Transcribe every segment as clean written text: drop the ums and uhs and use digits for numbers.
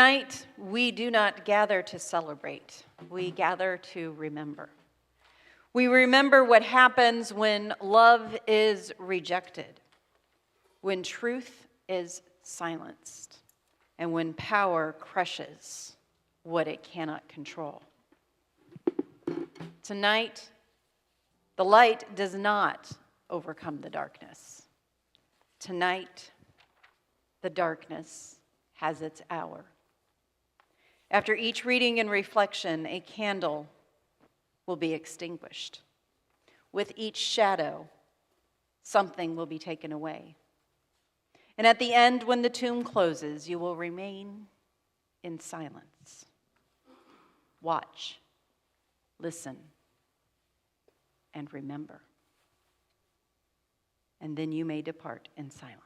Tonight, we do not gather to celebrate. We gather to remember. We remember what happens when love is rejected, when truth is silenced, and when power crushes what it cannot control. Tonight, the light does not overcome the darkness. Tonight, the darkness has its hour. After each reading and reflection, a candle will be extinguished. With each shadow, something will be taken away. And at the end, when the tomb closes, you will remain in silence. Watch, listen, and remember. And then you may depart in silence.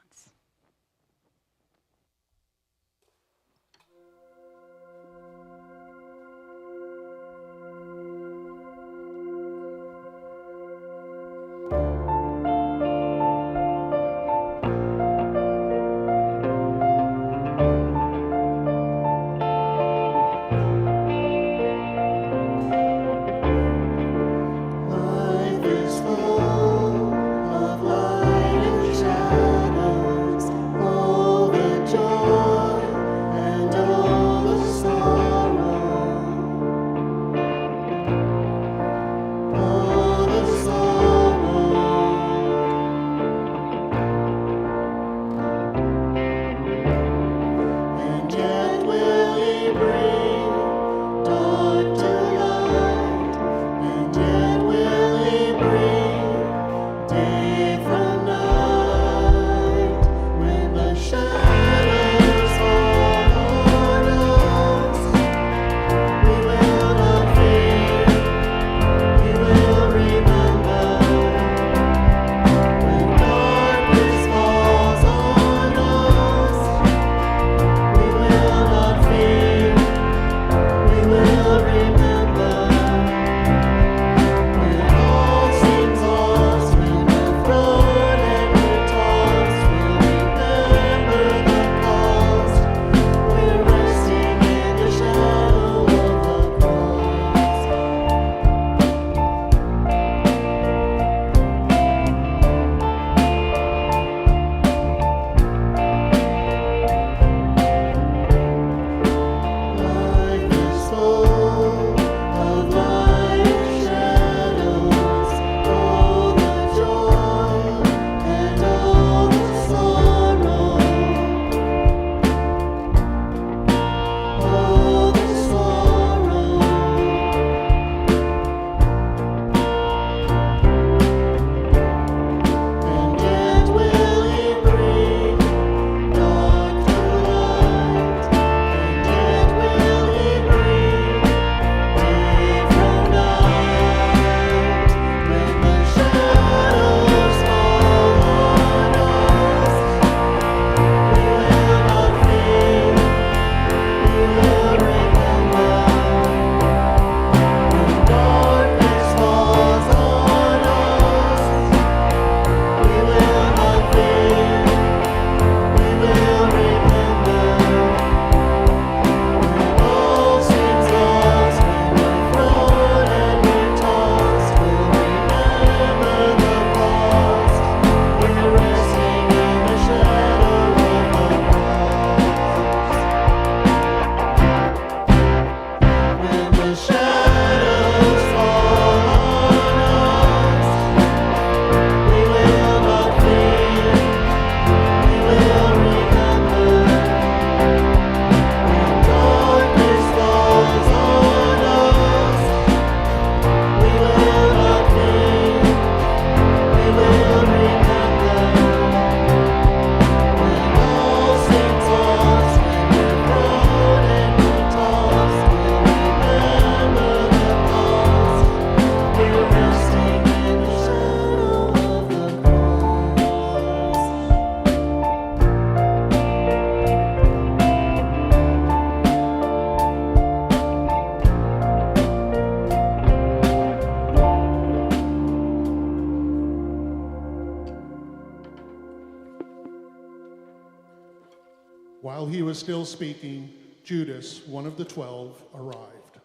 While he was still speaking, Judas, one of the 12, arrived.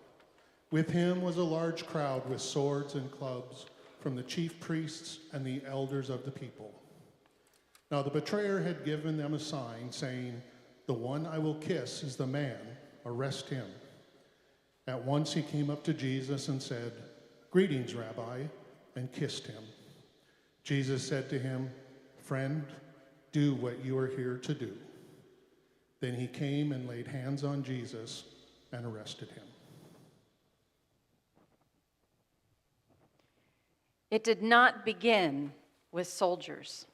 With him was a large crowd with swords and clubs from the chief priests and the elders of the people. Now the betrayer had given them a sign, saying, "The one I will kiss is the man. Arrest him." At once he came up to Jesus and said, "Greetings, Rabbi," and kissed him. Jesus said to him, "Friend, do what you are here to do." Then he came and laid hands on Jesus and arrested him. It did not begin with soldiers.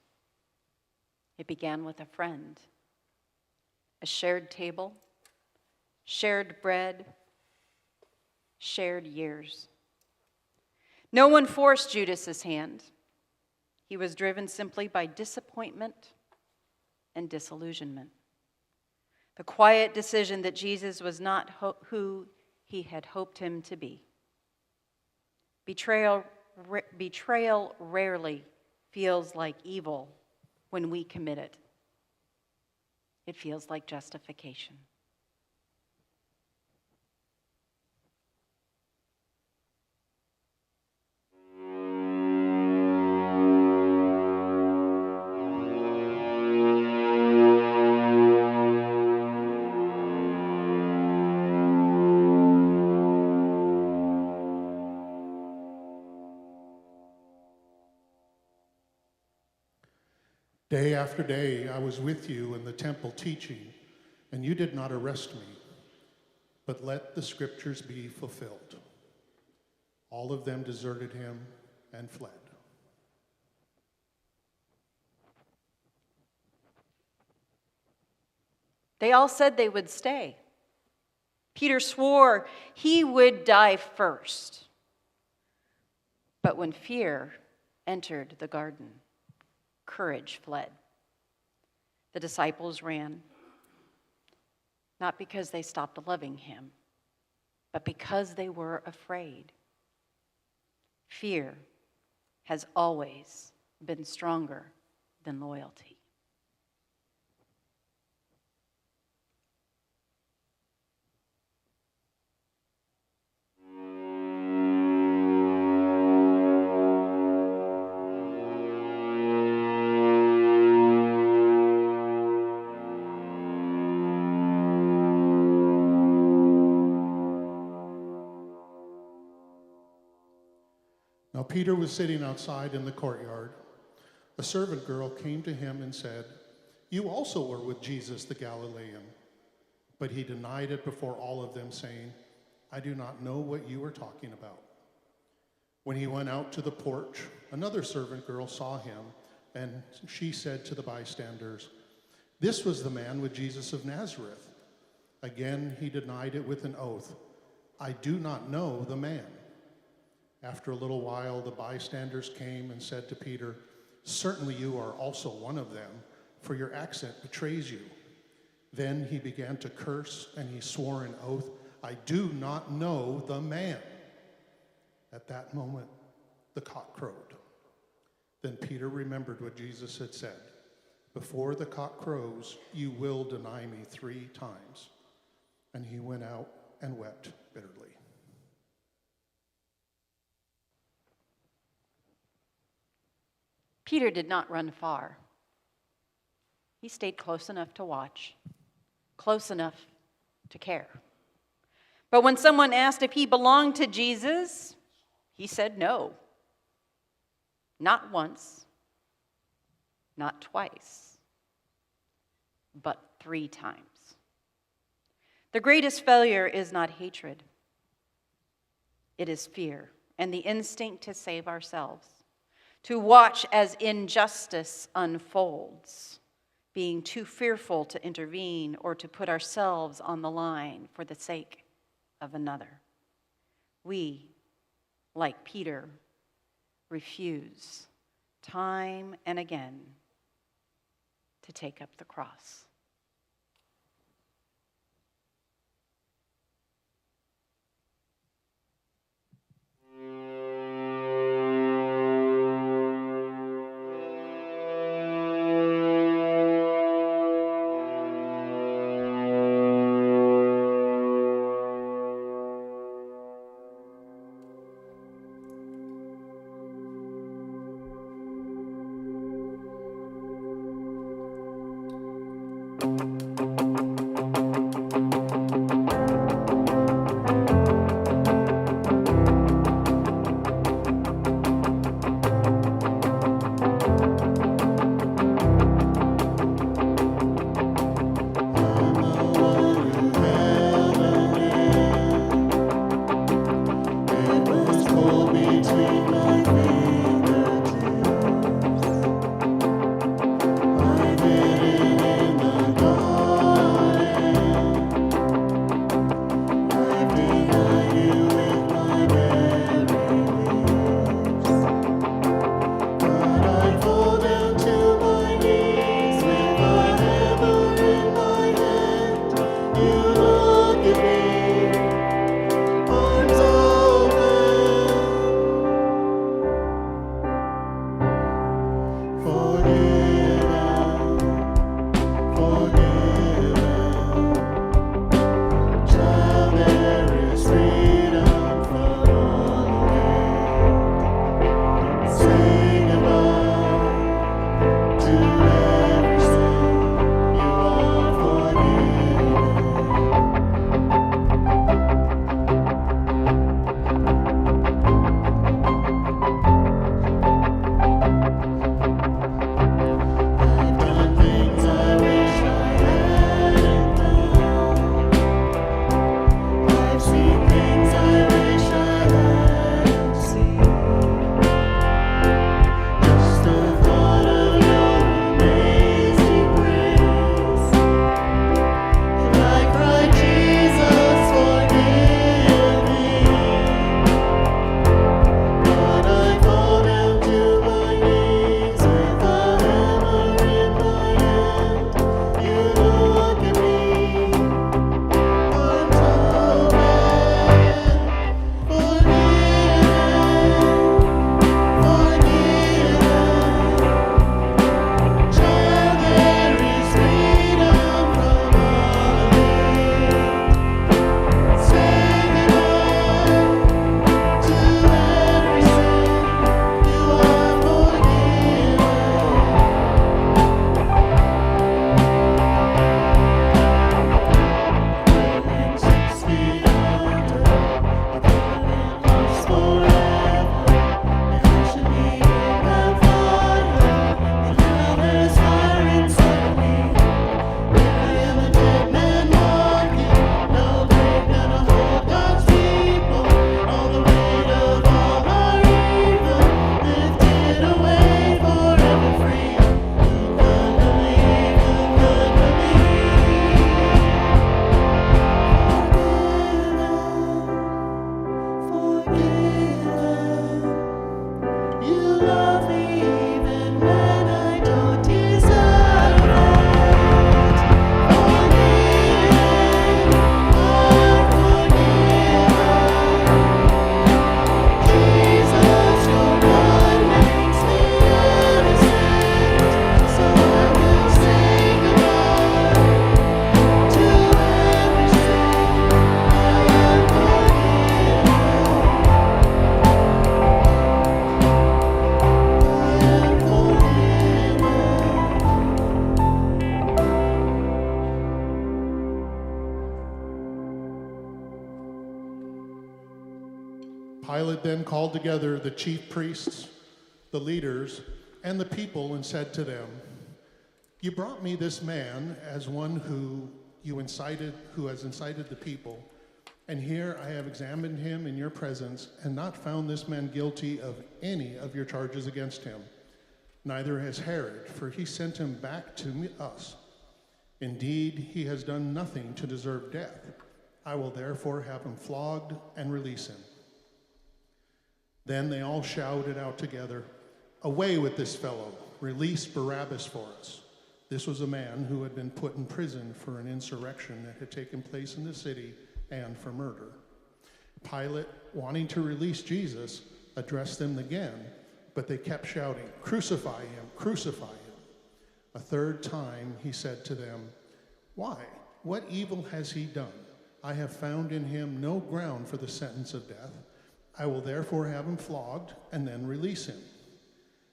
It began with a friend, a shared table, shared bread, shared years. No one forced Judas's hand. He was driven simply by disappointment and disillusionment. The quiet decision that Jesus was not who he had hoped him to be. Betrayal rarely feels like evil when we commit it. It feels like justification. Day after day I was with you in the temple teaching, and you did not arrest me, but let the scriptures be fulfilled. All of them deserted him and fled. They all said they would stay. Peter swore he would die first. But when fear entered the garden, courage fled. The disciples ran, not because they stopped loving him, but because they were afraid. Fear has always been stronger than loyalty. Now Peter was sitting outside in the courtyard. A servant girl came to him and said, "You also were with Jesus the Galilean." But he denied it before all of them, saying, "I do not know what you are talking about." When he went out to the porch, another servant girl saw him, and she said to the bystanders, "This was the man with Jesus of Nazareth." Again, he denied it with an oath, "I do not know the man." After a little while, the bystanders came and said to Peter, "Certainly you are also one of them, for your accent betrays you." Then he began to curse, and he swore an oath, "I do not know the man." At that moment, the cock crowed. Then Peter remembered what Jesus had said, "Before the cock crows, you will deny me 3 times." And he went out and wept bitterly. Peter did not run far. He stayed close enough to watch, close enough to care. But when someone asked if he belonged to Jesus, he said no. Not once, not twice, but 3 times. The greatest failure is not hatred. It is fear and the instinct to save ourselves, to watch as injustice unfolds, being too fearful to intervene or to put ourselves on the line for the sake of another. We, like Peter, refuse time and again to take up the cross. Pilate then called together the chief priests, the leaders, and the people and said to them, "You brought me this man as one who has incited the people, and here I have examined him in your presence and not found this man guilty of any of your charges against him. Neither has Herod, for he sent him back to us. Indeed, he has done nothing to deserve death. I will therefore have him flogged and release him." Then they all shouted out together, "Away with this fellow! Release Barabbas for us." This was a man who had been put in prison for an insurrection that had taken place in the city and for murder. Pilate, wanting to release Jesus, addressed them again, but they kept shouting, "Crucify him! Crucify him!" A third time he said to them, "Why? What evil has he done? I have found in him no ground for the sentence of death. I will therefore have him flogged and then release him."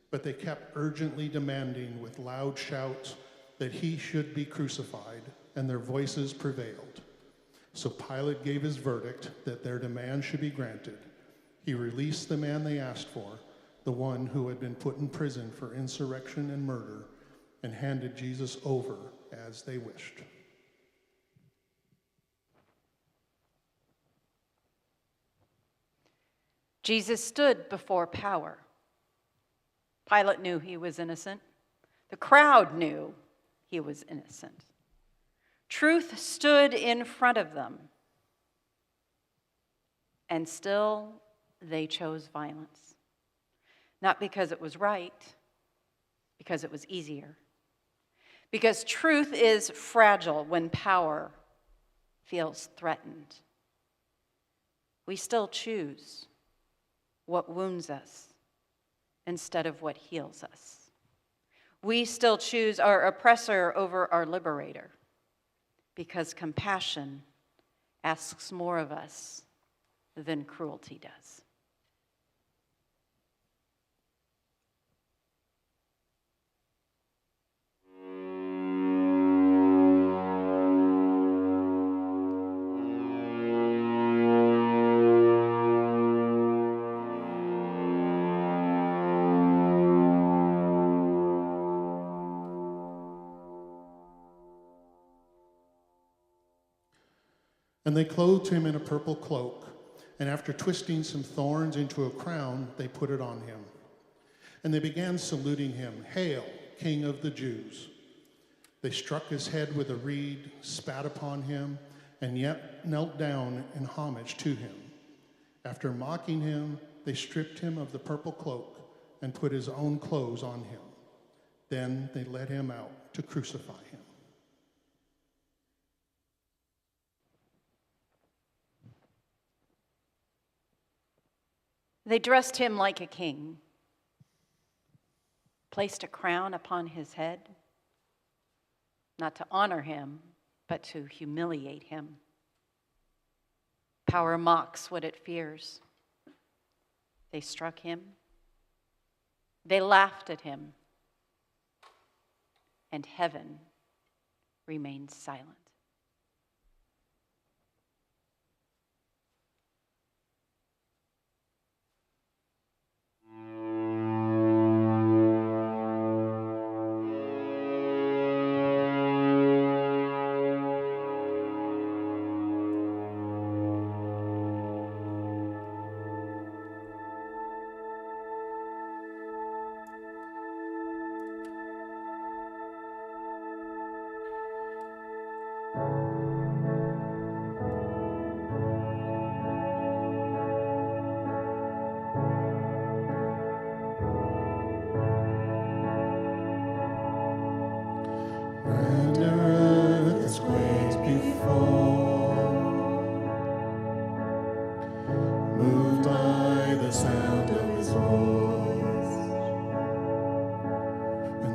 But they kept urgently demanding with loud shouts that he should be crucified, and their voices prevailed. So Pilate gave his verdict that their demand should be granted. He released the man they asked for, the one who had been put in prison for insurrection and murder, and handed Jesus over as they wished. Jesus stood before power. Pilate knew he was innocent. The crowd knew he was innocent. Truth stood in front of them. And still, they chose violence. Not because it was right, because it was easier. Because truth is fragile when power feels threatened. We still choose what wounds us instead of what heals us. We still choose our oppressor over our liberator because compassion asks more of us than cruelty does. And they clothed him in a purple cloak, and after twisting some thorns into a crown, they put it on him. And they began saluting him, "Hail, King of the Jews!" They struck his head with a reed, spat upon him, and yet knelt down in homage to him. After mocking him, they stripped him of the purple cloak and put his own clothes on him. Then they led him out to crucify him. They dressed him like a king, placed a crown upon his head, not to honor him, but to humiliate him. Power mocks what it fears. They struck him. They laughed at him. And heaven remained silent.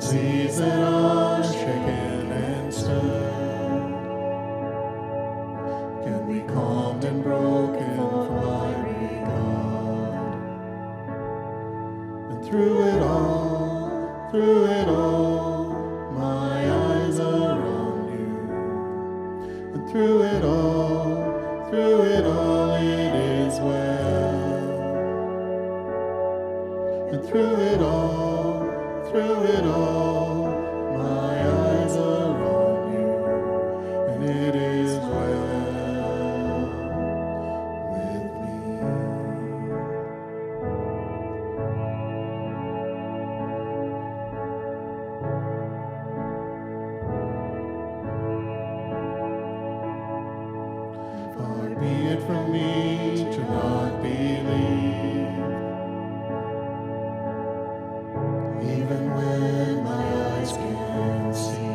Seas that are shaken and stirred can be calmed and broken for my regard. And through it all, my eyes are on you. And through it all, it is well. through it all, my eyes are on you, and it is well with me. Far be it from me to not believe, even when my eyes can see.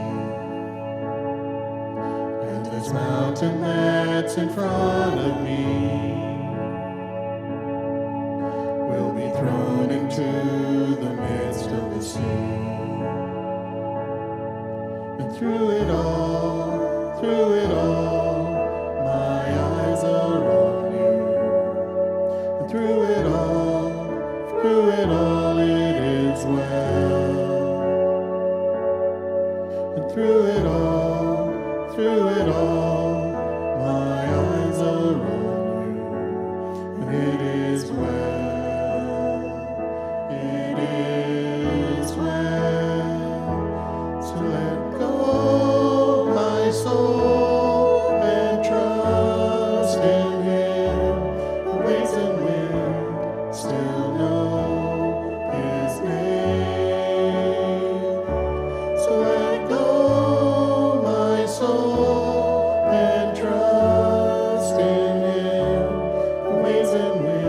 And this mountain that's in front of me will be thrown into the midst of the sea. And through it all, my eyes are on you. And through it all, it is well. And through it all, my eyes are on you, and it is well. It is well. So let go, my soul, and trust in Him who waits and will still know His name. So let go, my soul, and trust in Him who waits and will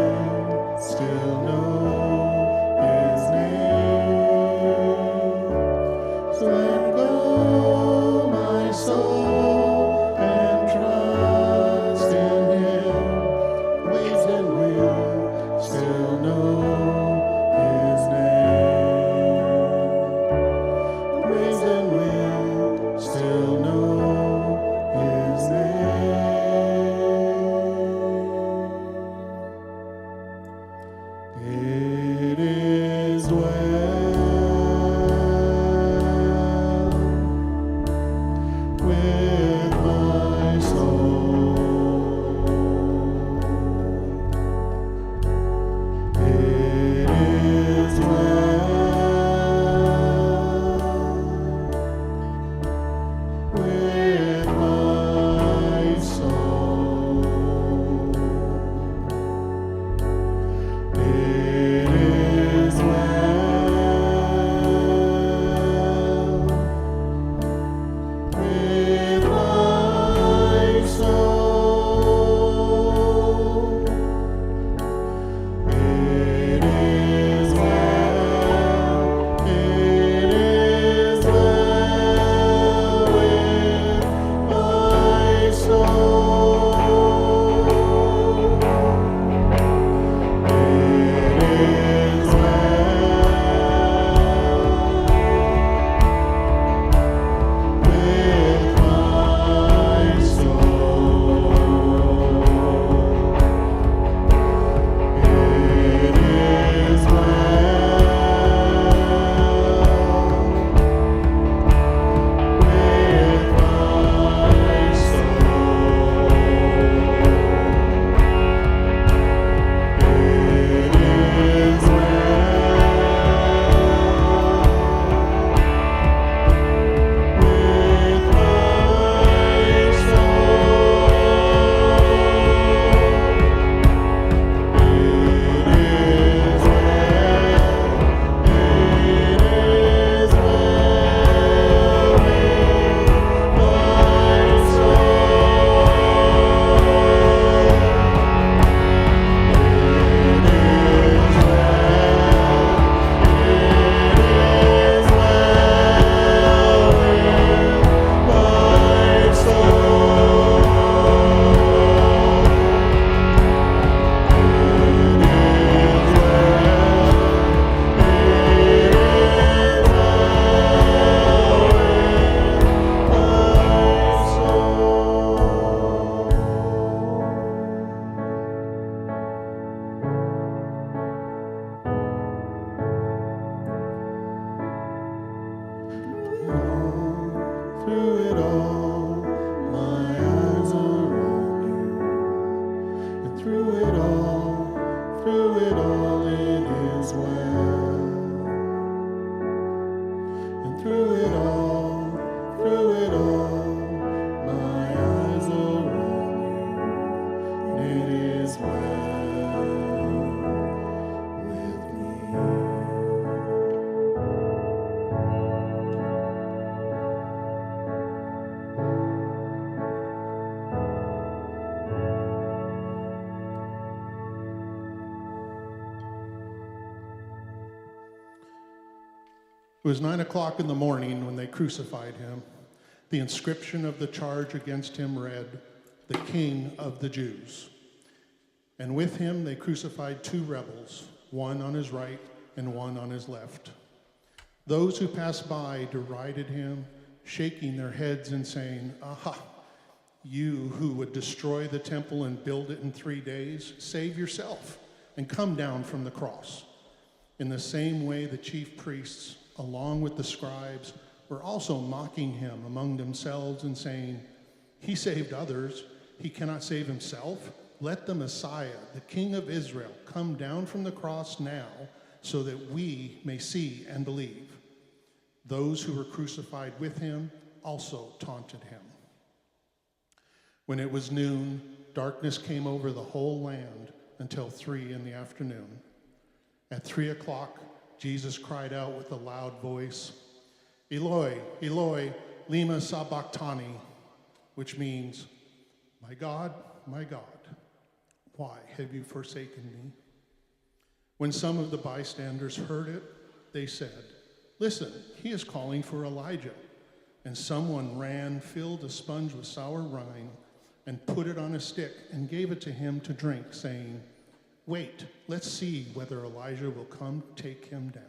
It was 9 o'clock in the morning when they crucified him. The inscription of the charge against him read, "The King of the Jews." And with him they crucified two rebels, one on his right and one on his left. Those who passed by derided him, shaking their heads and saying, "Aha, you who would destroy the temple and build it in 3 days, save yourself and come down from the cross." In the same way, the chief priests, along with the scribes, were also mocking him among themselves and saying, "He saved others, he cannot save himself. Let the Messiah, the King of Israel, come down from the cross now so that we may see and believe." Those who were crucified with him also taunted him. When it was noon, darkness came over the whole land until 3 p.m. At 3 o'clock, Jesus cried out with a loud voice, "Eloi, Eloi, lema sabachthani," which means, my God, why have you forsaken me?" When some of the bystanders heard it, they said, "Listen, he is calling for Elijah." And someone ran, filled a sponge with sour wine, and put it on a stick and gave it to him to drink, saying, "Wait, let's see whether Elijah will come take him down."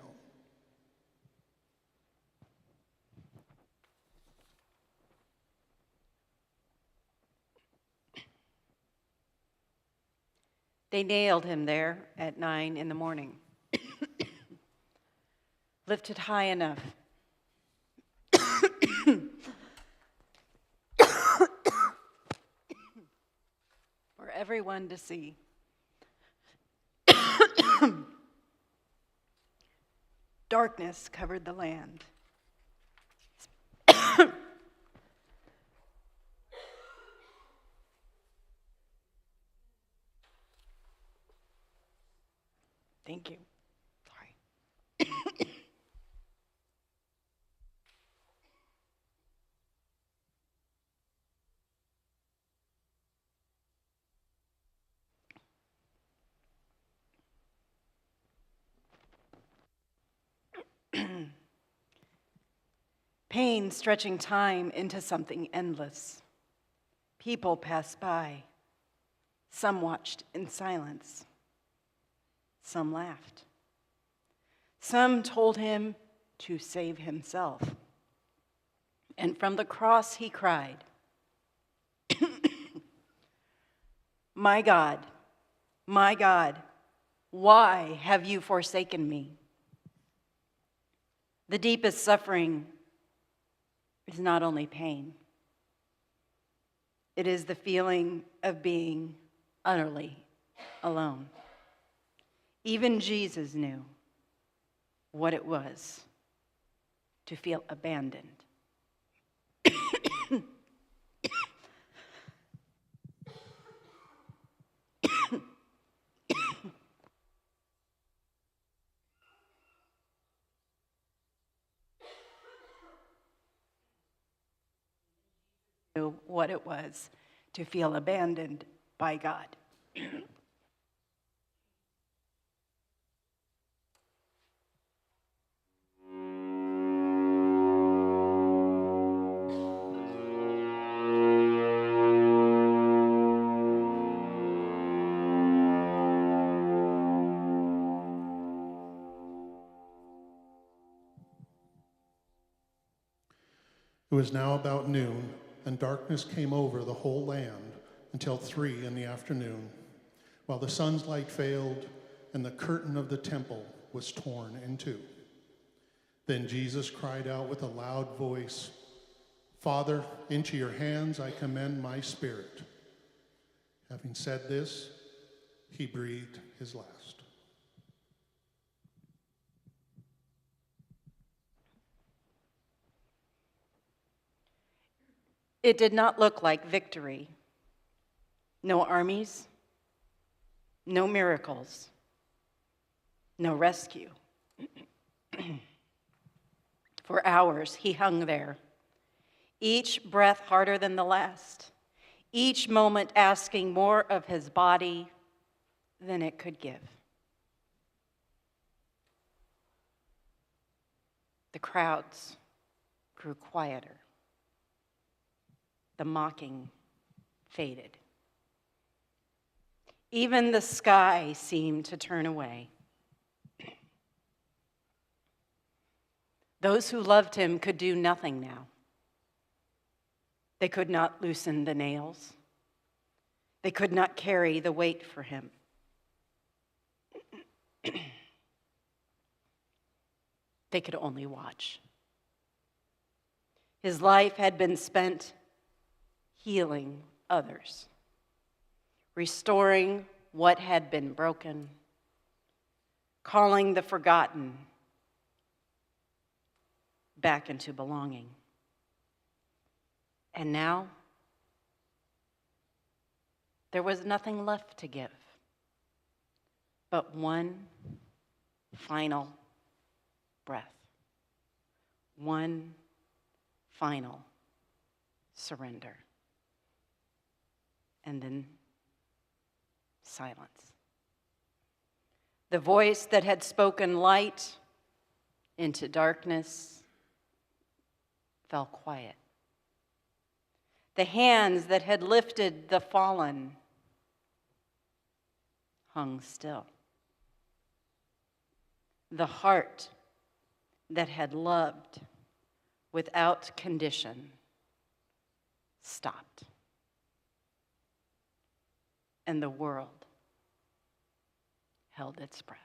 They nailed him there at 9 a.m, lifted high enough for everyone to see. Darkness covered the land. Thank you. Sorry. Pain stretching time into something endless. People passed by. Some watched in silence. Some laughed. Some told him to save himself. And from the cross he cried, my God, why have you forsaken me?" The deepest suffering is not only pain, it is the feeling of being utterly alone. Even Jesus knew what it was to feel abandoned. Knew what it was to feel abandoned by God. It was now about noon, and darkness came over the whole land until 3 p.m, while the sun's light failed and the curtain of the temple was torn in two. Then Jesus cried out with a loud voice, "Father, into your hands I commend my spirit." Having said this, he breathed his last. It did not look like victory. No armies, no miracles, no rescue. For hours he hung there, each breath harder than the last, each moment asking more of his body than it could give. The crowds grew quieter. The mocking faded. Even the sky seemed to turn away. Those who loved him could do nothing now. They could not loosen the nails. They could not carry the weight for him. They could only watch. His life had been spent healing others, restoring what had been broken, calling the forgotten back into belonging. And now, there was nothing left to give but one final breath, one final surrender, and then silence. The voice that had spoken light into darkness fell quiet. The hands that had lifted the fallen hung still. The heart that had loved without condition stopped. And the world held its breath.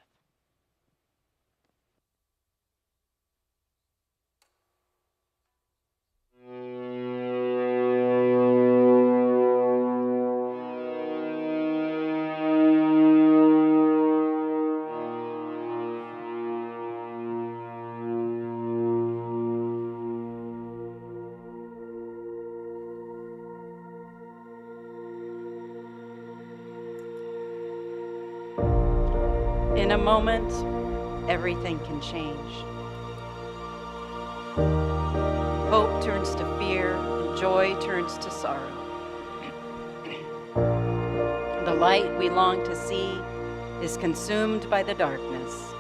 In a moment, everything can change. Hope turns to fear, and joy turns to sorrow. The light we long to see is consumed by the darkness.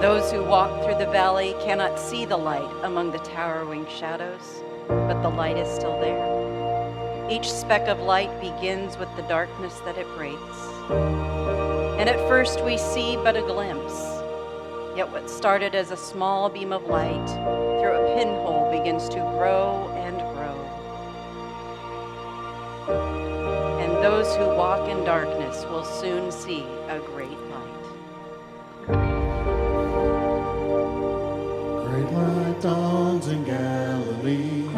Those who walk through the valley cannot see the light among the towering shadows, but the light is still there. Each speck of light begins with the darkness that it breaks. And at first we see but a glimpse, yet what started as a small beam of light through a pinhole begins to grow and grow. And those who walk in darkness will soon see a great light. Great light dawns in Galilee.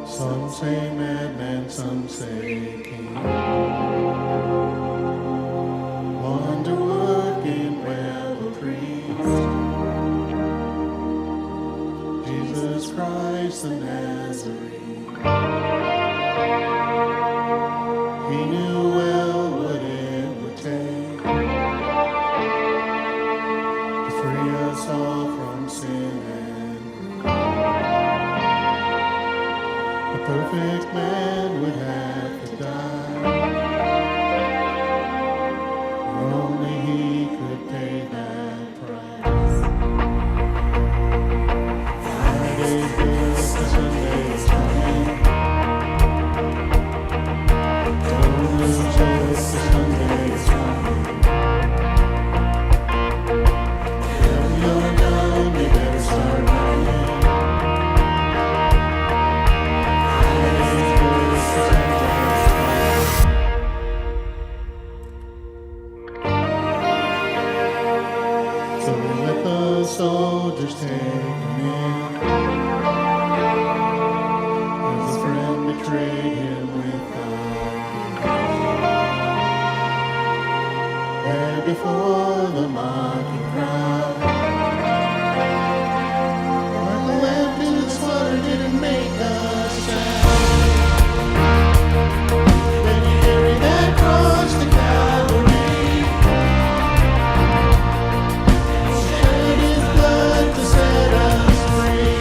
Some say madman, some say king. Wonder-working, well priest, Jesus Christ the Nazarene. He knew well what it would take to free us all from sin and grief. A perfect man would have to die. Only he could pay that price. Friday's good, Sunday's coming. Don't lose hope, Sunday's coming. When you're done, you better start running. Friday's good, Sunday's coming. So they let the soldiers take him in, as a friend betrayed him without regret. There before the mocking crowd, like the lamb to the slaughter didn't make a sound. Then he carried that cross to Calvary. To set us free.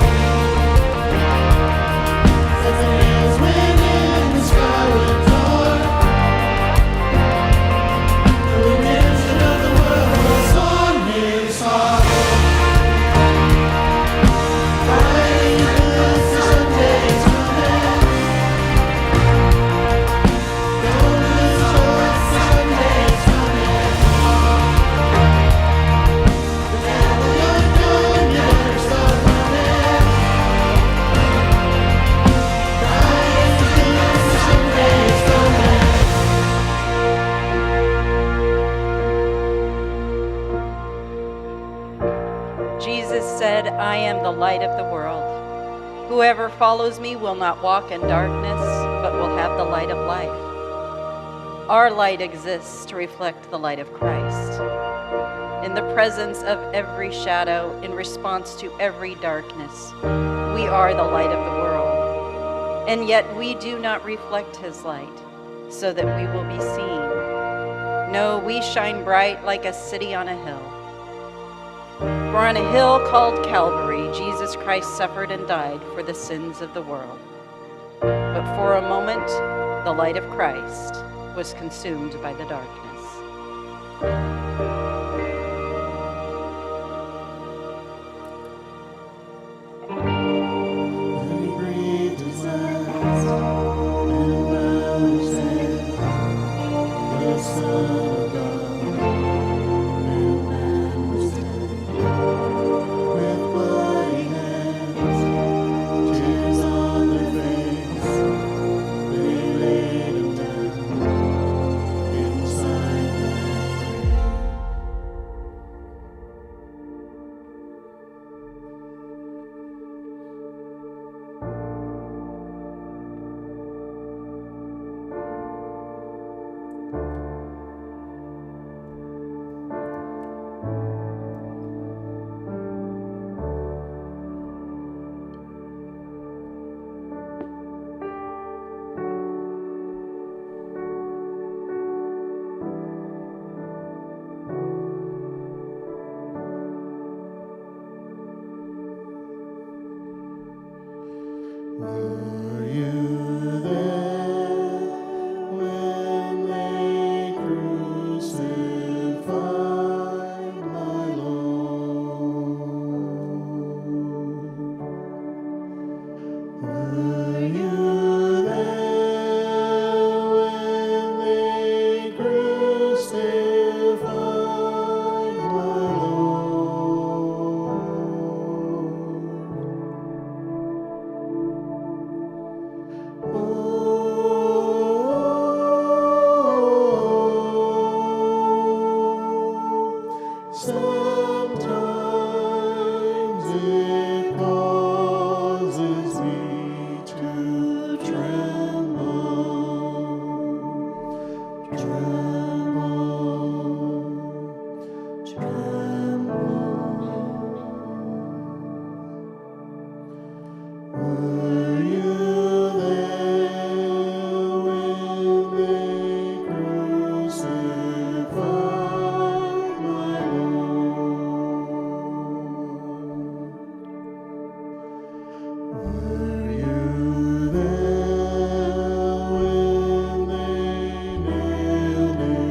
As the nails went in the sky went dark, the redemption of the world was on him. am the light of the world. Whoever follows me will not walk in darkness, but will have the light of life. Our light exists to reflect the light of Christ. In the presence of every shadow, in response to every darkness, we are the light of the world. And yet we do not reflect his light so that we will be seen. No, we shine bright like a city on a hill. For on a hill called Calvary, Jesus Christ suffered and died for the sins of the world. But for a moment, the light of Christ was consumed by the darkness. Were you there when they crucified my Lord? Were you there when they crucified my Lord? Sometimes it causes me to tremble, tremble, tremble. Were you there when they crucified my Lord? Were you there when they nailed him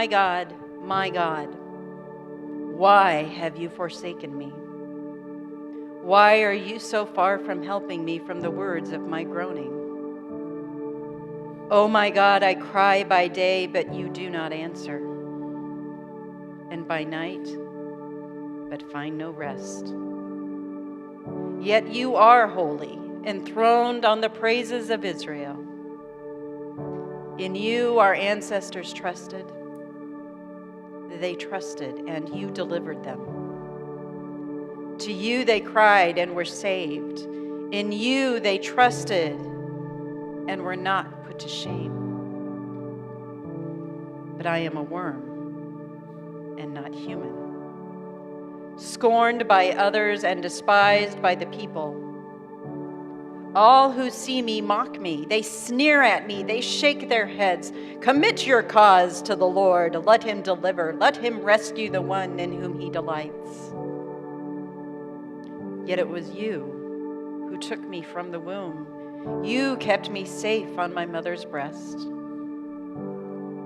my God, why have you forsaken me? Why are you so far from helping me from the words of my groaning? Oh my God, I cry by day, but you do not answer, and by night, but find no rest. Yet you are holy, enthroned on the praises of Israel. In you our ancestors trusted. They trusted, and you delivered them. To you they cried and were saved. In you they trusted and were not put to shame. But I am a worm and not human, scorned by others and despised by the people. All who see me mock me. They sneer at me. They shake their heads. Commit your cause to the Lord. Let him deliver. Let him rescue the one in whom he delights. Yet it was you who took me from the womb. You kept me safe on my mother's breast.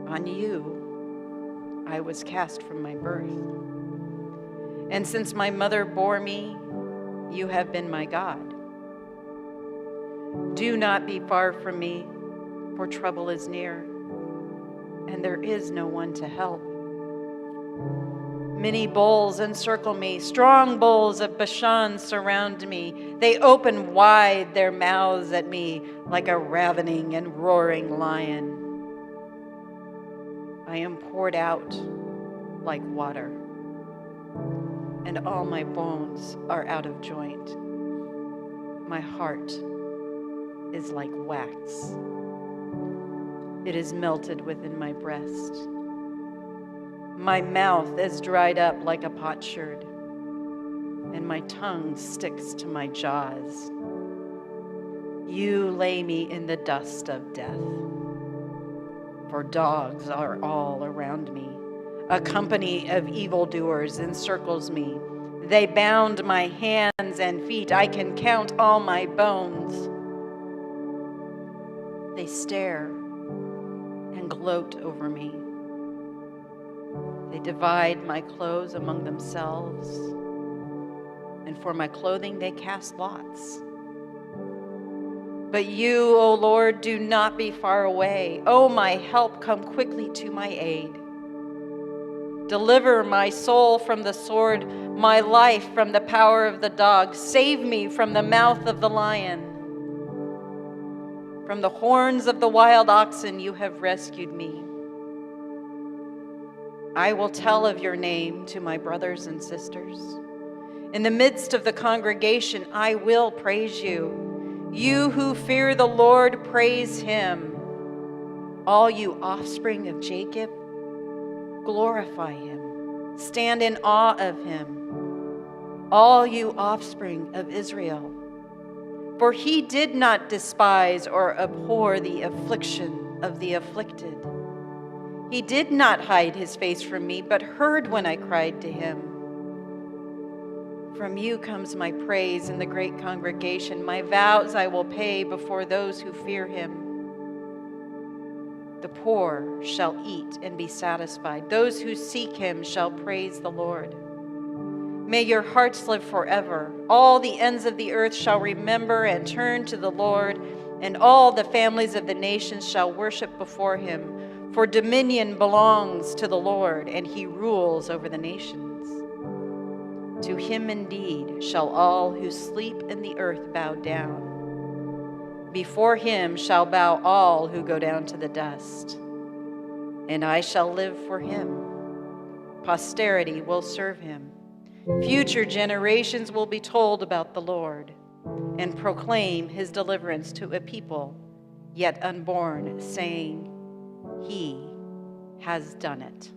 On you I was cast from my birth. And since my mother bore me, you have been my God. Do not be far from me, for trouble is near, and there is no one to help. Many bulls encircle me, strong bulls of Bashan surround me. They open wide their mouths at me like a ravening and roaring lion. I am poured out like water, and all my bones are out of joint. My heart is like wax. It is melted within my breast. My mouth is dried up like a potsherd, and my tongue sticks to my jaws. You lay me in the dust of death, for dogs are all around me. A company of evildoers encircles me. They bound my hands and feet. I can count all my bones. They stare and gloat over me. They divide my clothes among themselves, and for my clothing they cast lots. But you, O Lord, do not be far away. O my help, come quickly to my aid. Deliver my soul from the sword, my life from the power of the dog. Save me from the mouth of the lion. From the horns of the wild oxen you have rescued me. I will tell of your name to my brothers and sisters. In the midst of the congregation, I will praise you. You who fear the Lord, praise him. All you offspring of Jacob, glorify him. Stand in awe of him. All you offspring of Israel. For he did not despise or abhor the affliction of the afflicted. He did not hide his face from me, but heard when I cried to him. From you comes my praise in the great congregation. My vows I will pay before those who fear him. The poor shall eat and be satisfied. Those who seek him shall praise the Lord. May your hearts live forever. All the ends of the earth shall remember and turn to the Lord, and all the families of the nations shall worship before him. For dominion belongs to the Lord, and he rules over the nations. To him indeed shall all who sleep in the earth bow down. Before him shall bow all who go down to the dust. And I shall live for him. Posterity will serve him. Future generations will be told about the Lord and proclaim his deliverance to a people yet unborn, saying, he has done it.